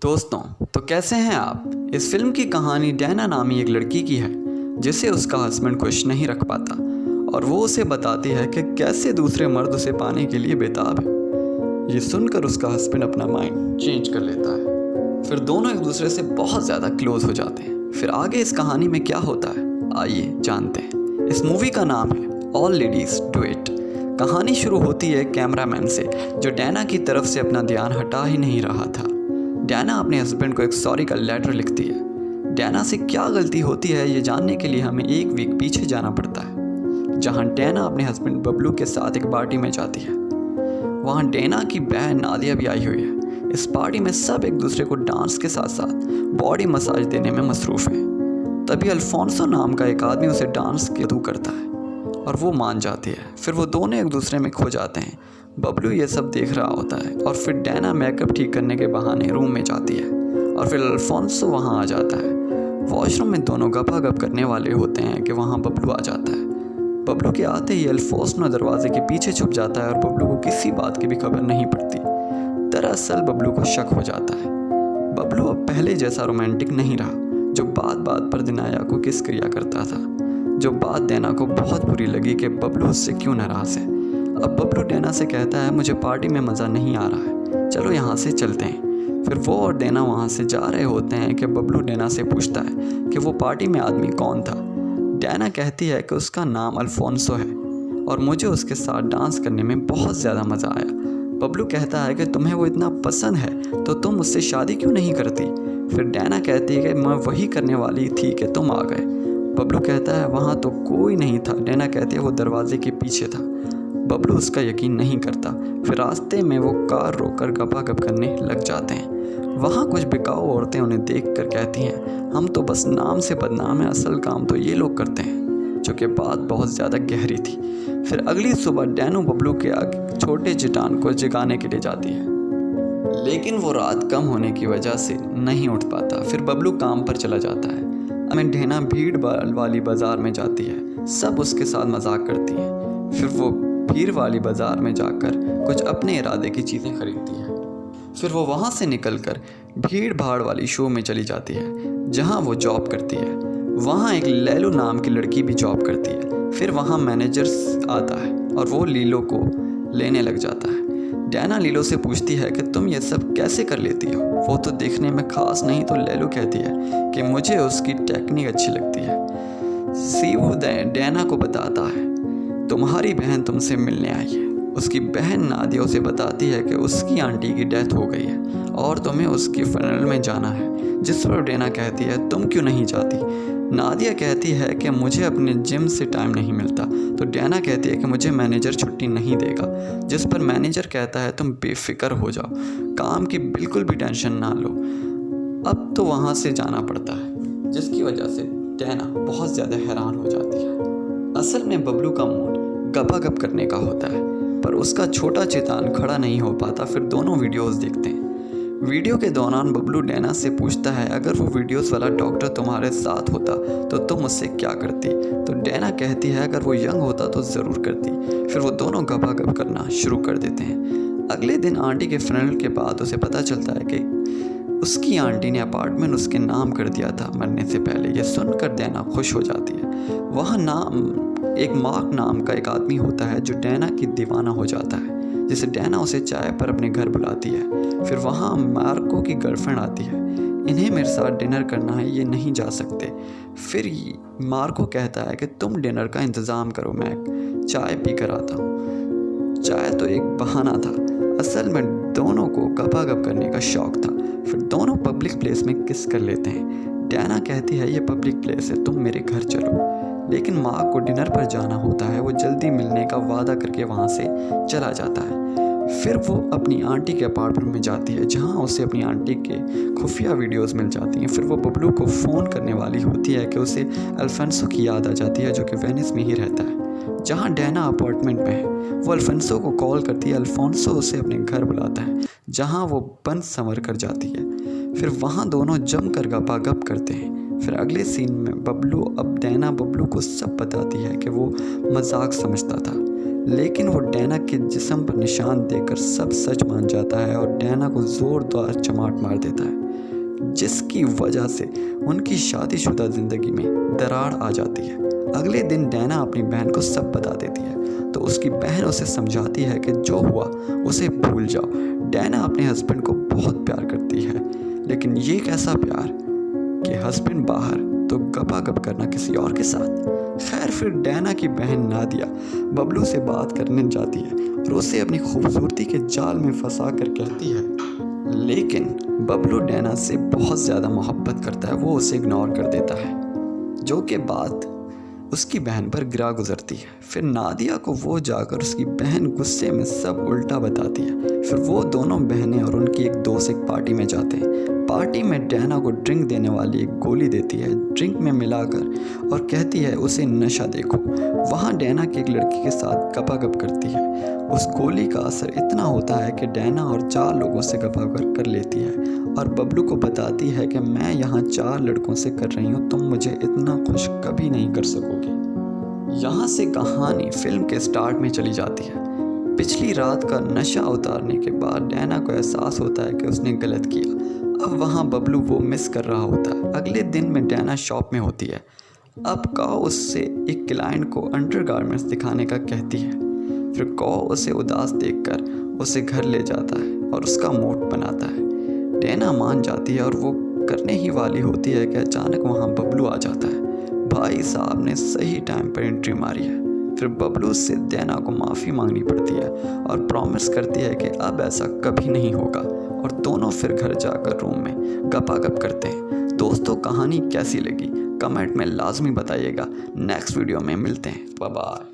दोस्तों, तो कैसे हैं आप। इस फिल्म की कहानी डैना नामी एक लड़की की है जिसे उसका हस्बैंड खुश नहीं रख पाता और वो उसे बताती है कि कैसे दूसरे मर्द उसे पाने के लिए बेताब है। ये सुनकर उसका हस्बैंड अपना माइंड चेंज कर लेता है। फिर दोनों एक दूसरे से बहुत ज़्यादा क्लोज हो जाते हैं। फिर आगे इस कहानी में क्या होता है, आइए जानते हैं। इस मूवी का नाम है ऑल लेडीज डू इट। कहानी शुरू होती है कैमरामैन से जो डैना की तरफ से अपना ध्यान हटा ही नहीं रहा था। डैना अपने हस्बैंड को एक सॉरी का लेटर लिखती है। डैना से क्या गलती होती है ये जानने के लिए हमें एक वीक पीछे जाना पड़ता है, जहां डैना अपने हस्बैंड बबलू के साथ एक पार्टी में जाती है। वहां डैना की बहन नादिया भी आई हुई है। इस पार्टी में सब एक दूसरे को डांस के साथ साथ बॉडी मसाज देने में मसरूफ़ है। तभी अल्फोंसो नाम का एक आदमी उसे डांस के दू करता है और वो मान जाती है। फिर वो दोनों एक दूसरे में खो जाते हैं। बबलू ये सब देख रहा होता है और फिर डैना मेकअप ठीक करने के बहाने रूम में जाती है और फिर अल्फोंसो वहाँ आ जाता है। वॉशरूम में दोनों गपागप करने वाले होते हैं कि वहाँ बबलू आ जाता है। बबलू के आते ही अल्फोंसो दरवाजे के पीछे छुप जाता है और बबलू को किसी बात की भी खबर नहीं पड़ती। दरअसल बबलू को शक हो जाता है। बबलू अब पहले जैसा रोमांटिक नहीं रहा, जो बात बात पर दिनाया को किस किया करता था। जो बात डैना को बहुत बुरी लगी कि बबलू उससे क्यों नाराज़ है। अब बबलू डैना से कहता है, मुझे पार्टी में मज़ा नहीं आ रहा है, चलो यहाँ से चलते हैं। फिर वो और डैना वहाँ से जा रहे होते हैं कि बबलू डैना से पूछता है कि वो पार्टी में आदमी कौन था। डैना कहती है कि उसका नाम अल्फोंसो है और मुझे उसके साथ डांस करने में बहुत ज़्यादा मज़ा आया। बबलू कहता है कि तुम्हें वो इतना पसंद है तो तुम उससे शादी क्यों नहीं करती। फिर डैना कहती है कि मैं वही करने वाली थी कि तुम आ गए। बबलू कहता है वहाँ तो कोई नहीं था। डैना कहती है वो दरवाजे के पीछे था। बबलू उसका यकीन नहीं करता। फिर रास्ते में वो कार रोककर गपागप करने लग जाते हैं। वहाँ कुछ बिकाऊ औरतें उन्हें देखकर कहती हैं, हम तो बस नाम से बदनाम हैं, असल काम तो ये लोग करते हैं। जो कि बात बहुत ज़्यादा गहरी थी। फिर अगली सुबह डैनू बबलू के आगे छोटे चट्टान को जगाने के लिए जाती है, लेकिन वो रात कम होने की वजह से नहीं उठ पाता। फिर बबलू काम पर चला जाता है। हमें डैना भीड़ वाली बाज़ार में जाती है। सब उसके साथ मजाक करती हैं। फिर वो भीड़ वाली बाज़ार में जाकर कुछ अपने इरादे की चीज़ें खरीदती है। फिर वो वहाँ से निकलकर भीड़ भाड़ वाली शो में चली जाती है जहाँ वो जॉब करती है। वहाँ एक लैलू नाम की लड़की भी जॉब करती है। फिर वहाँ मैनेजर आता है और वो लीलो को लेने लग जाता है। डैना लीलो से पूछती है कि तुम ये सब कैसे कर लेती हो, वो तो देखने में ख़ास नहीं। तो लैलू कहती है कि मुझे उसकी टेक्निक अच्छी लगती है। सीवू डैना को बताता है तुम्हारी बहन तुमसे मिलने आई है। उसकी बहन नादिया उसे बताती है कि उसकी आंटी की डेथ हो गई है और तुम्हें उसकी फनल में जाना है। जिस पर डैना कहती है तुम क्यों नहीं जाती। नादिया कहती है कि मुझे अपने जिम से टाइम नहीं मिलता। तो डैना कहती है कि मुझे मैनेजर छुट्टी नहीं देगा। जिस पर मैनेजर कहता है तुम बेफिक्र हो जाओ, काम की बिल्कुल भी टेंशन ना लो। अब तो वहाँ से जाना पड़ता है, जिसकी वजह से डैना बहुत ज़्यादा हैरान हो जाती है। असल में बबलू का मूड गपागप करने का होता है, पर उसका छोटा चेतान खड़ा नहीं हो पाता। फिर दोनों वीडियोस देखते हैं। वीडियो के दौरान बबलू डैना से पूछता है अगर वो वीडियोस वाला डॉक्टर तुम्हारे साथ होता तो तुम उससे क्या करती। तो डैना कहती है अगर वो यंग होता तो ज़रूर करती। फिर वो दोनों गपागप करना शुरू कर देते हैं। अगले दिन आंटी के फ्रेंड के बाद उसे पता चलता है कि उसकी आंटी ने अपार्टमेंट उसके नाम कर दिया था मरने से पहले। ये सुनकर डैना खुश हो जाती है। वहाँ एक मार्क नाम का एक आदमी होता है जो डैना की दीवाना हो जाता है, जिसे डैना उसे चाय पर अपने घर बुलाती है। फिर वहाँ मार्को की गर्लफ्रेंड आती है। इन्हें मेरे साथ डिनर करना है, ये नहीं जा सकते। फिर मार्को कहता है कि तुम डिनर का इंतज़ाम करो, मैं चाय पी कर आता हूँ। चाय तो एक बहाना था, असल में दोनों को गपागप करने का शौक़ था। फिर दोनों पब्लिक प्लेस में किस कर लेते हैं। डैना कहती है ये पब्लिक प्लेस है, तुम मेरे घर चलो। लेकिन माँ को डिनर पर जाना होता है। वो जल्दी मिलने का वादा करके वहाँ से चला जाता है। फिर वो अपनी आंटी के अपार्टमेंट में जाती है जहाँ उसे अपनी आंटी के खुफिया वीडियोस मिल जाती हैं। फिर वो बबलू को फ़ोन करने वाली होती है कि उसे अल्फोंसो की याद आ जाती है जो कि वेनिस में ही रहता है, जहाँ डैना अपार्टमेंट में है। वो अल्फोंसो को कॉल करती है। अल्फोंसो उसे अपने घर बुलाता है जहाँ वो बन संवर कर जाती है। फिर वहाँ दोनों जमकर गपागप करते हैं। फिर अगले सीन में डैना बबलू को सब बताती है कि वो मजाक समझता था, लेकिन वो डैना के जिस्म पर निशान देकर सब सच मान जाता है और डैना को ज़ोरदार चमाट मार देता है, जिसकी वजह से उनकी शादीशुदा ज़िंदगी में दरार आ जाती है। अगले दिन डैना अपनी बहन को सब बता देती है, तो उसकी बहन उसे समझाती है कि जो हुआ उसे भूल जाओ। डैना अपने हस्बैंड को बहुत प्यार करती है, लेकिन ये कैसा प्यार कि हस्बैंड बाहर तो गपागप करना किसी और के साथ। खैर, फिर डैना की बहन नादिया बबलू से बात करने जाती है और उसे अपनी खूबसूरती के जाल में फंसा कर कहती है, लेकिन बबलू डैना से बहुत ज़्यादा मोहब्बत करता है, वो उसे इग्नोर कर देता है, जो कि बात उसकी बहन पर गिरा गुजरती है। फिर नादिया को वो जाकर उसकी बहन गुस्से में सब उल्टा बताती है। फिर वो दोनों बहनें और उनकी एक दोस्त एक पार्टी में जाते हैं। पार्टी में डैना को ड्रिंक देने वाली एक गोली देती है ड्रिंक में मिलाकर और कहती है उसे नशा देखो। वहाँ डैना की एक लड़की के साथ गपागप करती है। उस गोली का असर इतना होता है कि डैना और 4 लोगों से गपागप कर लेती है और बबलू को बताती है कि मैं यहाँ 4 लड़कों से कर रही हूँ, तुम मुझे इतना खुश कभी नहीं कर सकोगे। यहाँ से कहानी फिल्म के स्टार्ट में चली जाती है। पिछली रात का नशा उतारने के बाद डैना को एहसास होता है कि उसने गलत किया। अब वहाँ बबलू वो मिस कर रहा होता है। अगले दिन में डैना शॉप में होती है। अब कौ उससे एक क्लाइंट को अंडरगारमेंट्स दिखाने का कहती है। फिर कौ उसे उदास देखकर उसे घर ले जाता है और उसका मूड बनाता है। डैना मान जाती है और वो करने ही वाली होती है कि अचानक वहाँ बबलू आ जाता है। भाई साहब ने सही टाइम पर एंट्री मारी है। फिर बबलू से डैना को माफ़ी मांगनी पड़ती है और प्रॉमिस करती है कि अब ऐसा कभी नहीं होगा, और दोनों फिर घर जाकर रूम में गपागप करते हैं। दोस्तों, कहानी कैसी लगी कमेंट में लाजमी बताइएगा। नेक्स्ट वीडियो में मिलते हैं। Bye bye.